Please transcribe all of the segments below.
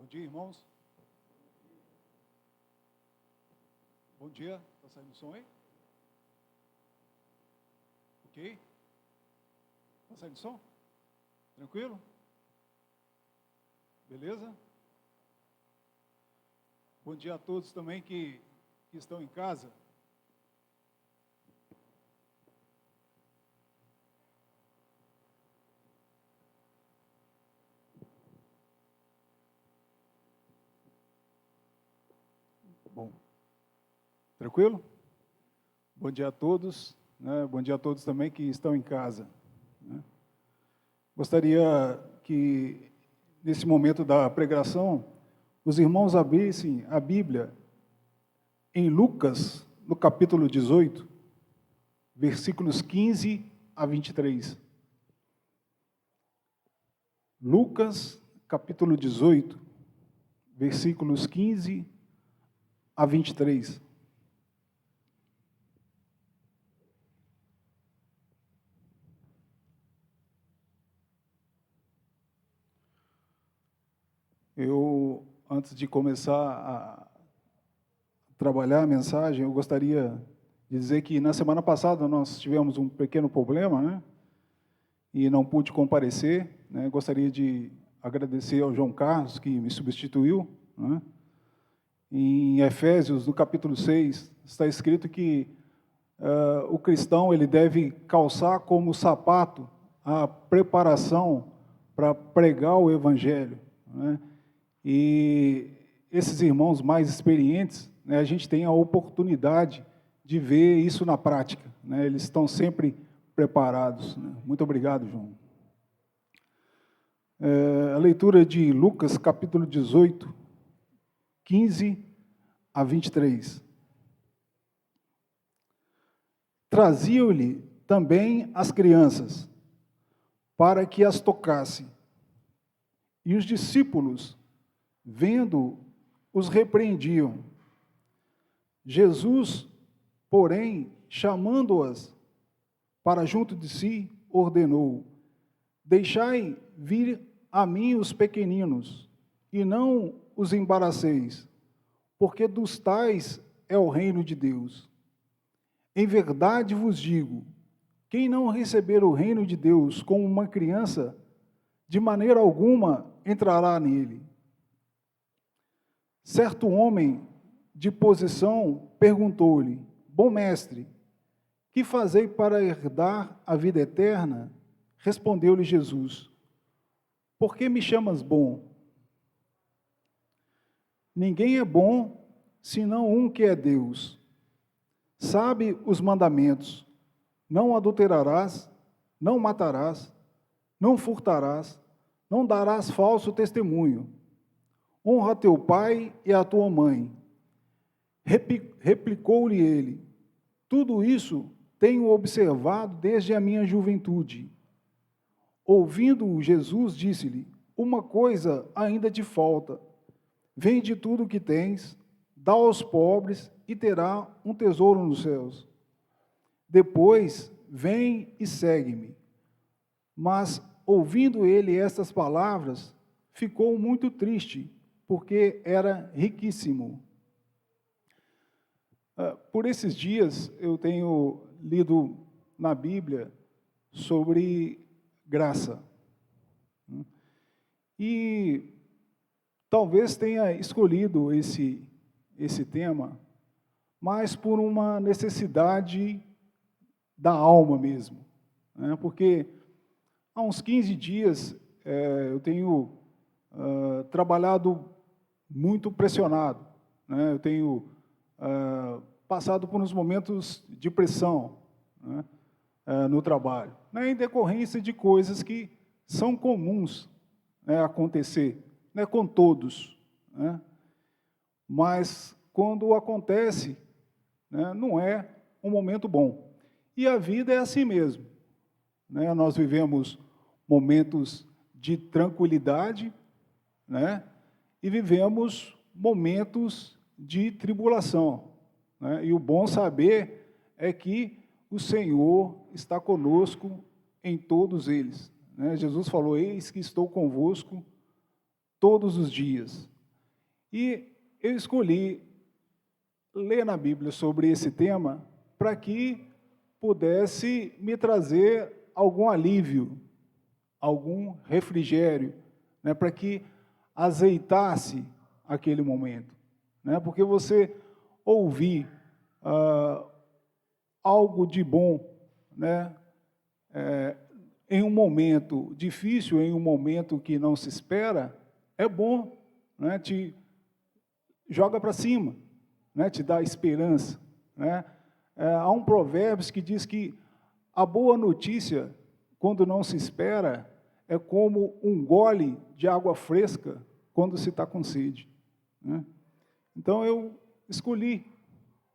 Bom dia, irmãos. Bom dia. Está saindo o som aí? Ok? Está saindo o som? Tranquilo? Beleza? Bom dia a todos também que estão em casa. Bom, tranquilo? Bom dia a todos, né? Bom dia a todos também que estão em casa, né? Gostaria que, nesse momento da pregação, os irmãos abrissem a Bíblia em Lucas, no capítulo 18, versículos 15 a 23. Lucas, capítulo 18, versículos 15 a 23. Eu, antes de começar a trabalhar a mensagem, eu gostaria de dizer que na semana passada nós tivemos um pequeno problema, né? E não pude comparecer, né? Gostaria de agradecer ao João Carlos, que me substituiu, né? Em Efésios, no capítulo 6, está escrito que o cristão ele deve calçar como sapato a preparação para pregar o Evangelho, né? E esses irmãos mais experientes, né, a gente tem a oportunidade de ver isso na prática, né? Eles estão sempre preparados, né? Muito obrigado, João. A leitura de Lucas, capítulo 18, 15 a 23. Traziam-lhe também as crianças, para que as tocasse. E os discípulos, vendo, os repreendiam. Jesus, porém, chamando-as para junto de si, ordenou: deixai vir a mim os pequeninos, e não os embaraceis, porque dos tais é o reino de Deus. Em verdade vos digo, quem não receber o reino de Deus como uma criança, de maneira alguma entrará nele. Certo homem de posição perguntou-lhe: bom mestre, que fazei para herdar a vida eterna? Respondeu-lhe Jesus: por que me chamas bom? Ninguém é bom, senão um que é Deus. Sabe os mandamentos: não adulterarás, não matarás, não furtarás, não darás falso testemunho, honra teu pai e a tua mãe. Replicou-lhe ele: tudo isso tenho observado desde a minha juventude. Ouvindo Jesus, disse-lhe: uma coisa ainda te falta. Vende tudo o que tens, dá aos pobres e terá um tesouro nos céus. Depois, vem e segue-me. Mas, ouvindo ele estas palavras, ficou muito triste, porque era riquíssimo. Por esses dias, eu tenho lido na Bíblia sobre graça. E talvez tenha escolhido esse tema, mas por uma necessidade da alma mesmo, né? Porque há uns 15 dias eu tenho trabalhado muito pressionado, né? Eu tenho passado por uns momentos de pressão, né, no trabalho, né, em decorrência de coisas que são comuns, né, acontecer, né, com todos, né, mas quando acontece, né, não é um momento bom. E a vida é assim mesmo, né? Nós vivemos momentos de tranquilidade, né, e vivemos momentos de tribulação, né? E o bom saber é que o Senhor está conosco em todos eles, né? Jesus falou: eis que estou convosco todos os dias, E eu escolhi ler na Bíblia sobre esse tema para que pudesse me trazer algum alívio, algum refrigério, né, para que azeitasse aquele momento, né, porque você ouvir algo de bom, né, em um momento difícil, em um momento que não se espera, é bom, né, te joga para cima, né, te dá esperança, né. Há um provérbio que diz que a boa notícia, quando não se espera, é como um gole de água fresca quando se está com sede, né? Então, eu escolhi,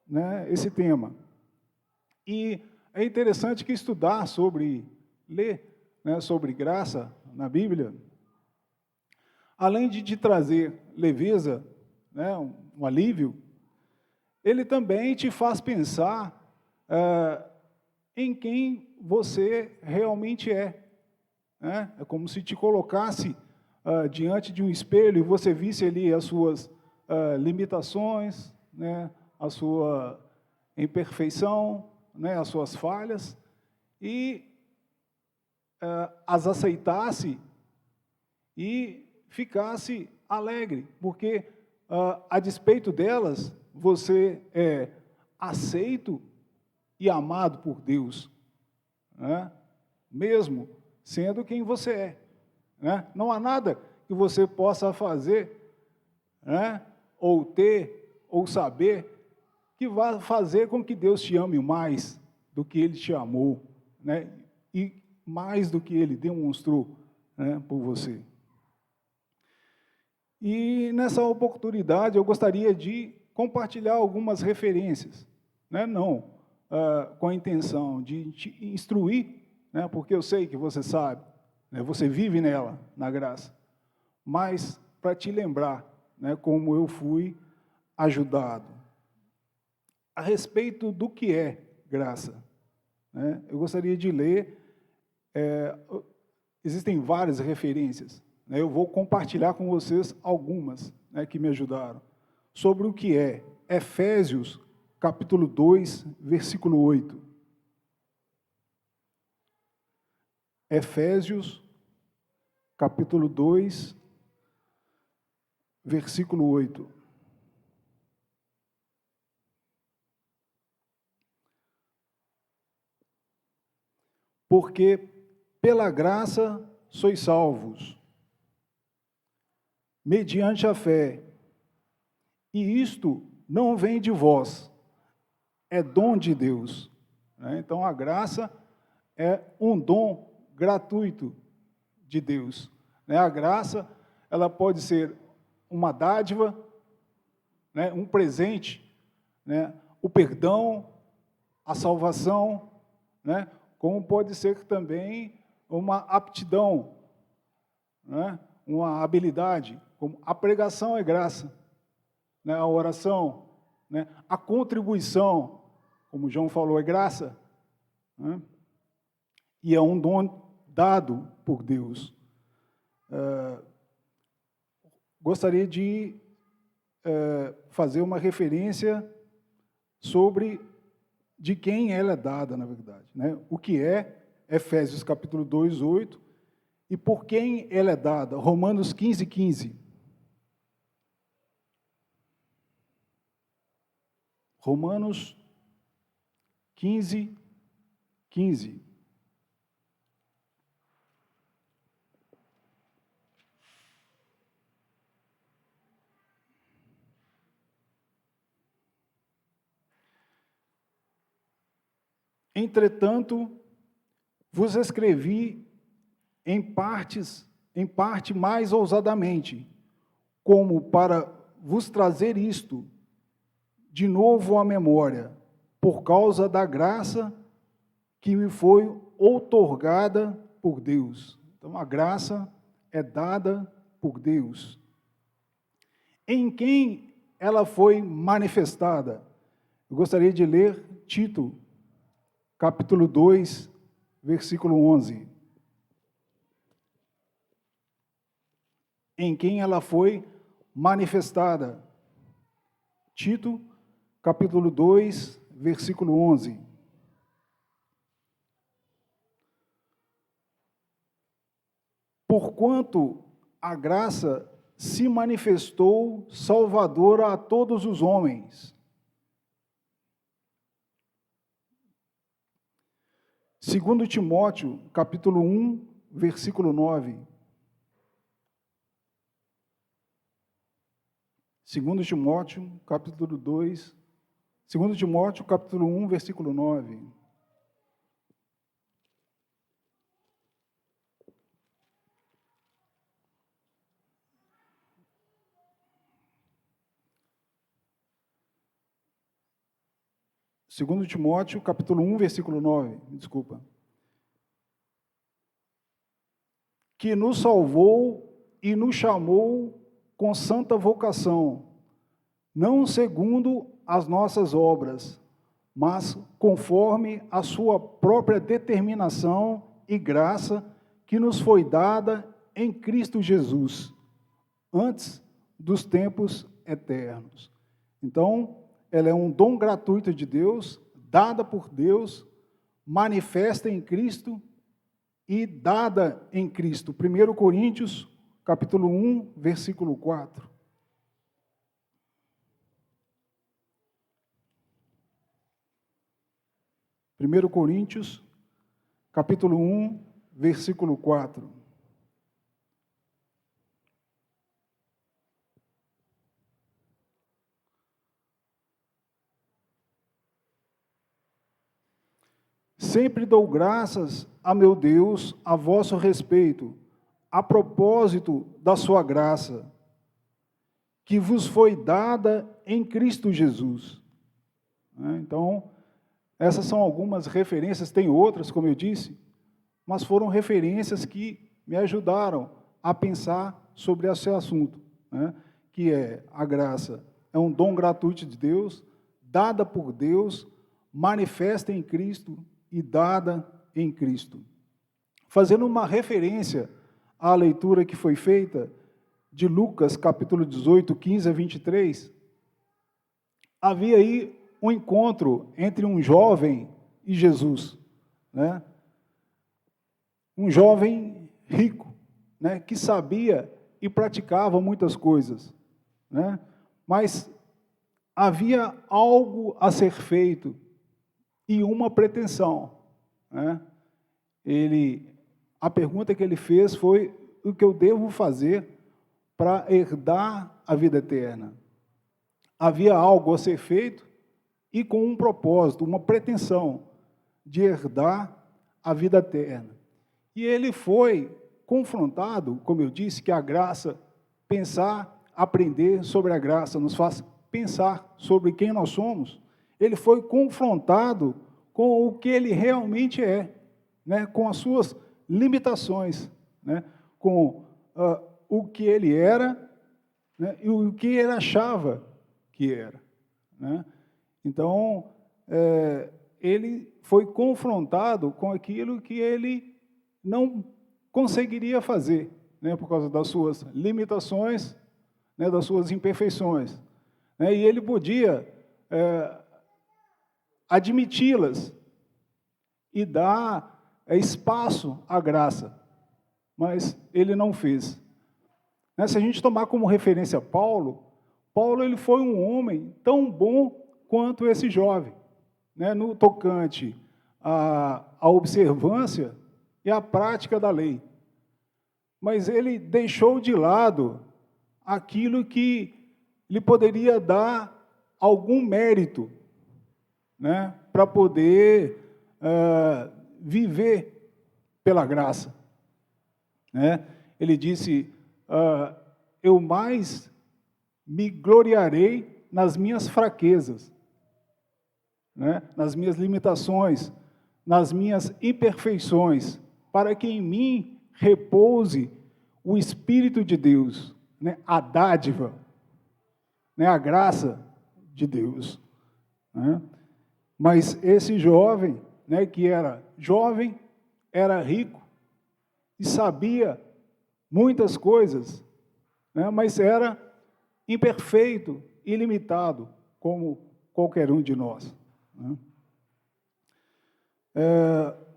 né, esse tema. E é interessante que estudar ler, né, sobre graça na Bíblia, além de te trazer leveza, né, um alívio, ele também te faz pensar em quem você realmente é, né? É como se te colocasse diante de um espelho e você visse ali as suas limitações, né, a sua imperfeição, né, as suas falhas, e as aceitasse e ficasse alegre, porque a despeito delas, você é aceito e amado por Deus, né? Mesmo sendo quem você é, né? Não há nada que você possa fazer, né, ou ter, ou saber, que vá fazer com que Deus te ame mais do que Ele te amou, né? E mais do que Ele demonstrou, né, por você. E nessa oportunidade eu gostaria de compartilhar algumas referências, né? Não com a intenção de te instruir, né? Porque eu sei que você sabe, né? Você vive nela, na graça, mas para te lembrar, né, como eu fui ajudado. A respeito do que é graça, né, eu gostaria de ler, existem várias referências, né, eu vou compartilhar com vocês algumas, né, que me ajudaram, sobre o que é Efésios, capítulo 2, versículo 8. Efésios, capítulo 2, versículo 8. Porque pela graça sois salvos, mediante a fé, e isto não vem de vós, é dom de Deus, né? Então, a graça é um dom gratuito de Deus, né? A graça, ela pode ser uma dádiva, né, um presente, né, o perdão, a salvação, né, como pode ser também uma aptidão, né, uma habilidade, como a pregação é graça, né, a oração, né, a contribuição, como João falou, é graça, né, e é um dom dado por Deus. Gostaria de fazer uma referência sobre de quem ela é dada, na verdade, né? O que é Efésios capítulo 2, 8, e por quem ela é dada, Romanos 15, 15. Romanos 15, 15. Entretanto, vos escrevi em parte mais ousadamente, como para vos trazer isto de novo à memória, por causa da graça que me foi outorgada por Deus. Então, a graça é dada por Deus. Em quem ela foi manifestada? Eu gostaria de ler Tito, capítulo 2, versículo 11. Em quem ela foi manifestada. Tito, capítulo 2, versículo 11. Porquanto a graça se manifestou salvadora a todos os homens. 2 Timóteo, capítulo 1, versículo 9. 2 Timóteo, capítulo 2, 2 Timóteo, capítulo 1, versículo 9. Segundo Timóteo, capítulo 1, versículo 9, desculpa. Que nos salvou e nos chamou com santa vocação, não segundo as nossas obras, mas conforme a sua própria determinação e graça que nos foi dada em Cristo Jesus, antes dos tempos eternos. Então, ela é um dom gratuito de Deus, dada por Deus, manifesta em Cristo e dada em Cristo. 1 Coríntios, capítulo 1, versículo 4. Primeiro Coríntios, capítulo 1, versículo 4. Sempre dou graças a meu Deus a vosso respeito, a propósito da sua graça, que vos foi dada em Cristo Jesus. Então, essas são algumas referências, tem outras, como eu disse, mas foram referências que me ajudaram a pensar sobre esse assunto, que é a graça. É um dom gratuito de Deus, dada por Deus, manifesta em Cristo e dada em Cristo. Fazendo uma referência à leitura que foi feita de Lucas, capítulo 18, 15 a 23, havia aí um encontro entre um jovem e Jesus, Um jovem rico, que sabia e praticava muitas coisas, Mas havia algo a ser feito e uma pretensão, A pergunta que ele fez foi: o que eu devo fazer para herdar a vida eterna? Havia algo a ser feito e com um propósito, uma pretensão de herdar a vida eterna. E ele foi confrontado, como eu disse, que a graça, pensar, aprender sobre a graça, nos faz pensar sobre quem nós somos. Ele foi confrontado com o que ele realmente é, com as suas limitações, com o que ele era, e o que ele achava que era. Então, ele foi confrontado com aquilo que ele não conseguiria fazer, por causa das suas limitações, das suas imperfeições. E ele podia admiti-las e dar espaço à graça, mas ele não fez. Se a gente tomar como referência Paulo ele foi um homem tão bom quanto esse jovem, no tocante à observância e à prática da lei. Mas ele deixou de lado aquilo que lhe poderia dar algum mérito, para poder viver pela graça. Ele disse: eu mais me gloriarei nas minhas fraquezas, nas minhas limitações, nas minhas imperfeições, para que em mim repouse o Espírito de Deus, a dádiva, a graça de Deus. Mas esse jovem, que era jovem, era rico e sabia muitas coisas, mas era imperfeito, ilimitado, como qualquer um de nós. Né?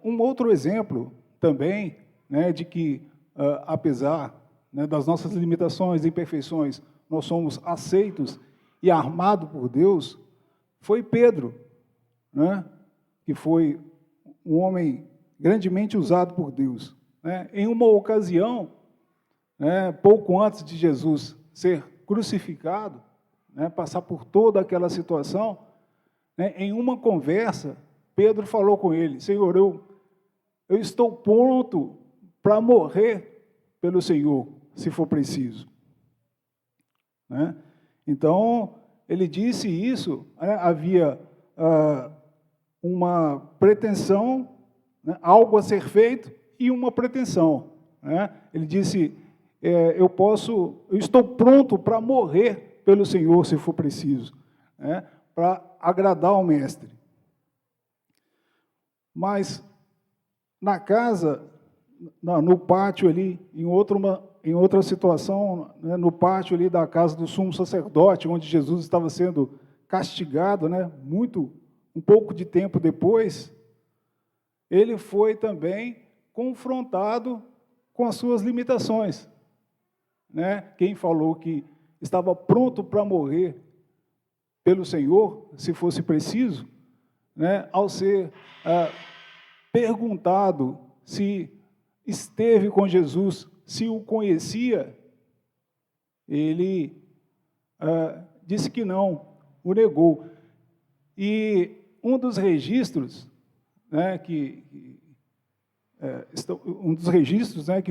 Um outro exemplo também, né, de que, apesar, né, das nossas limitações e imperfeições, nós somos aceitos e armados por Deus, foi Pedro, né, que foi um homem grandemente usado por Deus. Né? Em uma ocasião, né, pouco antes de Jesus ser crucificado, né, passar por toda aquela situação, né, em uma conversa, Pedro falou com ele: Senhor, eu estou pronto para morrer pelo Senhor, se for preciso. Né? Então, ele disse isso, né, havia uma pretensão, né, algo a ser feito e uma pretensão. Né? Ele disse, eu estou pronto para morrer pelo Senhor, se for preciso, né, para agradar ao Mestre. Mas, na casa, no pátio ali, em outra situação, né, no pátio ali da casa do sumo sacerdote, onde Jesus estava sendo castigado, né, um pouco de tempo depois, ele foi também confrontado com as suas limitações. Né? Quem falou que estava pronto para morrer pelo Senhor, se fosse preciso, né, ao ser perguntado se esteve com Jesus, se o conhecia, ele disse que não, o negou. E um dos registros, né, que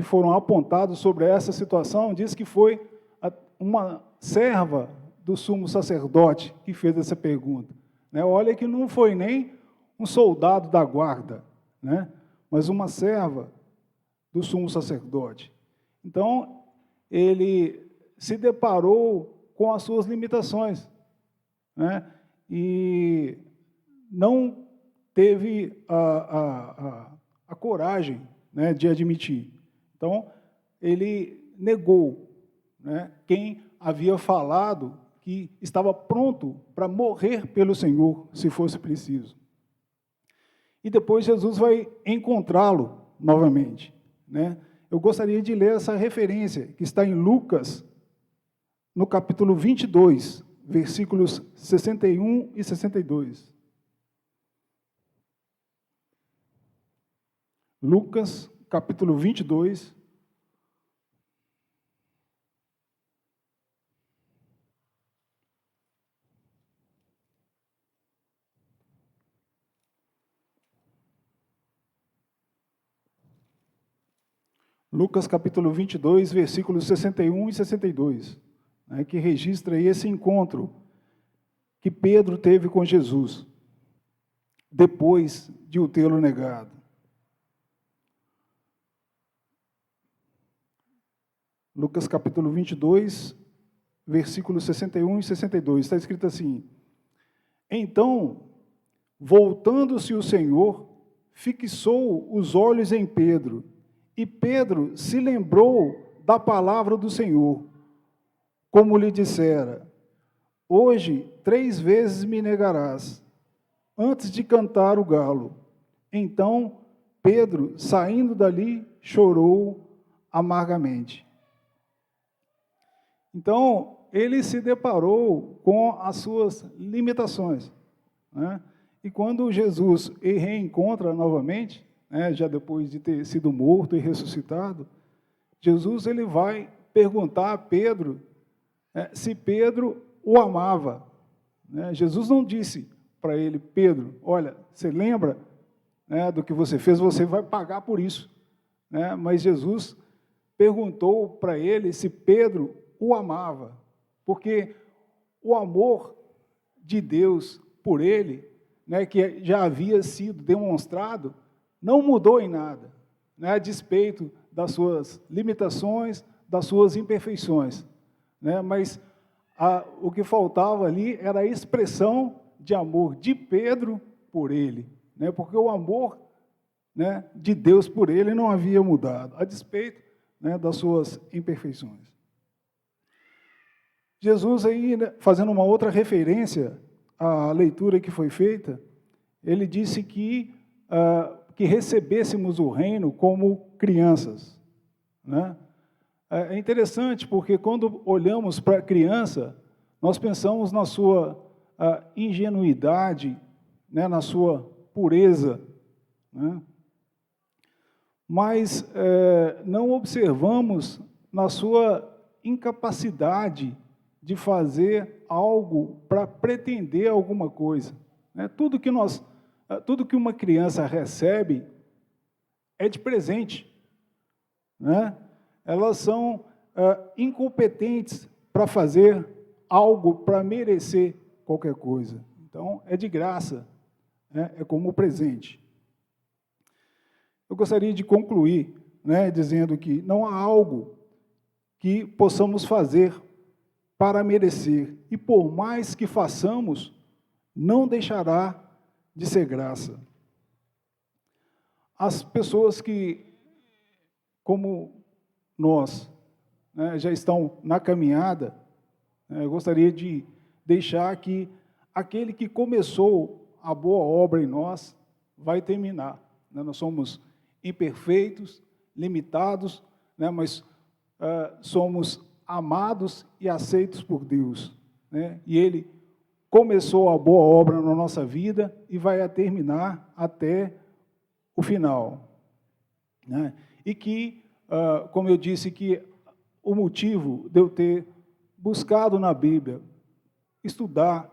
foram apontados sobre essa situação diz que foi uma serva do sumo sacerdote que fez essa pergunta. Né? Olha que não foi nem um soldado da guarda, né, mas uma serva do sumo sacerdote. Então, ele se deparou com as suas limitações, né, e não teve a coragem, né, de admitir. Então, ele negou, né, quem havia falado que estava pronto para morrer pelo Senhor, se fosse preciso. E depois Jesus vai encontrá-lo novamente. Né? Eu gostaria de ler essa referência, que está em Lucas, no capítulo 22, versículos 61 e 62. Lucas, capítulo 22. Lucas, capítulo 22, versículos 61 e 62, né, que registra esse encontro que Pedro teve com Jesus, depois de o tê-lo negado. Lucas capítulo 22, versículos 61 e 62, está escrito assim: Então, voltando-se o Senhor, fixou os olhos em Pedro, e Pedro se lembrou da palavra do Senhor, como lhe dissera: Hoje 3 vezes me negarás, antes de cantar o galo. Então, Pedro, saindo dali, chorou amargamente. Então, ele se deparou com as suas limitações. Né? E quando Jesus o reencontra novamente, né, já depois de ter sido morto e ressuscitado, Jesus ele vai perguntar a Pedro se Pedro o amava. Né? Jesus não disse para ele: Pedro, olha, você lembra, né, do que você fez, você vai pagar por isso. Né? Mas Jesus perguntou para ele se Pedro o amava, porque o amor de Deus por ele, né, que já havia sido demonstrado, não mudou em nada, né, a despeito das suas limitações, das suas imperfeições. Né, mas o que faltava ali era a expressão de amor de Pedro por ele, né, porque o amor, né, de Deus por ele não havia mudado, a despeito, né, das suas imperfeições. Jesus aí, né, fazendo uma outra referência à leitura que foi feita, ele disse que recebêssemos o reino como crianças, né? É interessante porque quando olhamos para a criança, nós pensamos na sua ingenuidade, né, na sua pureza, né? Mas não observamos na sua incapacidade de fazer algo para pretender alguma coisa, né? Tudo que uma criança recebe é de presente, né? Elas são incompetentes para fazer algo para merecer qualquer coisa. Então, é de graça, né? É como presente. Eu gostaria de concluir, né, dizendo que não há algo que possamos fazer para merecer, e por mais que façamos, não deixará de ser graça. As pessoas que, como nós, né, já estão na caminhada, né, eu gostaria de deixar que aquele que começou a boa obra em nós vai terminar, né? Nós somos imperfeitos, limitados, né, mas somos amados e aceitos por Deus, né? E Ele começou a boa obra na nossa vida e vai a terminar até o final, né? E que, como eu disse, que o motivo de eu ter buscado na Bíblia, estudar,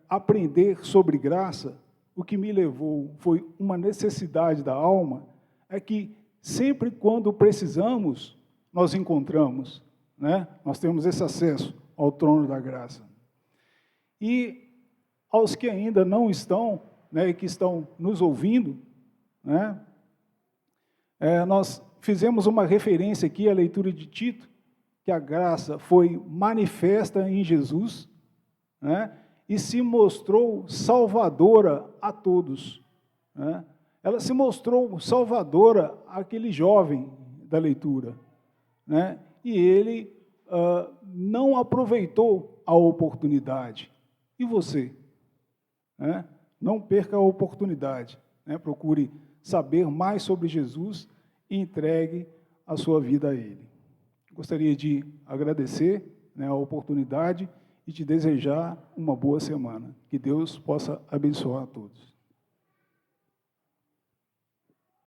aprender sobre graça, o que me levou foi uma necessidade da alma, é que sempre quando precisamos, nós encontramos, né? Nós temos esse acesso ao trono da graça. E aos que ainda não estão, né, e que estão nos ouvindo, né, nós fizemos uma referência aqui à leitura de Tito, que a graça foi manifesta em Jesus, né, e se mostrou salvadora a todos, né? Ela se mostrou salvadora àquele jovem da leitura, né? E ele não aproveitou a oportunidade. E você? Né? Não perca a oportunidade, né? Procure saber mais sobre Jesus e entregue a sua vida a Ele. Gostaria de agradecer, né, a oportunidade e te desejar uma boa semana. Que Deus possa abençoar a todos.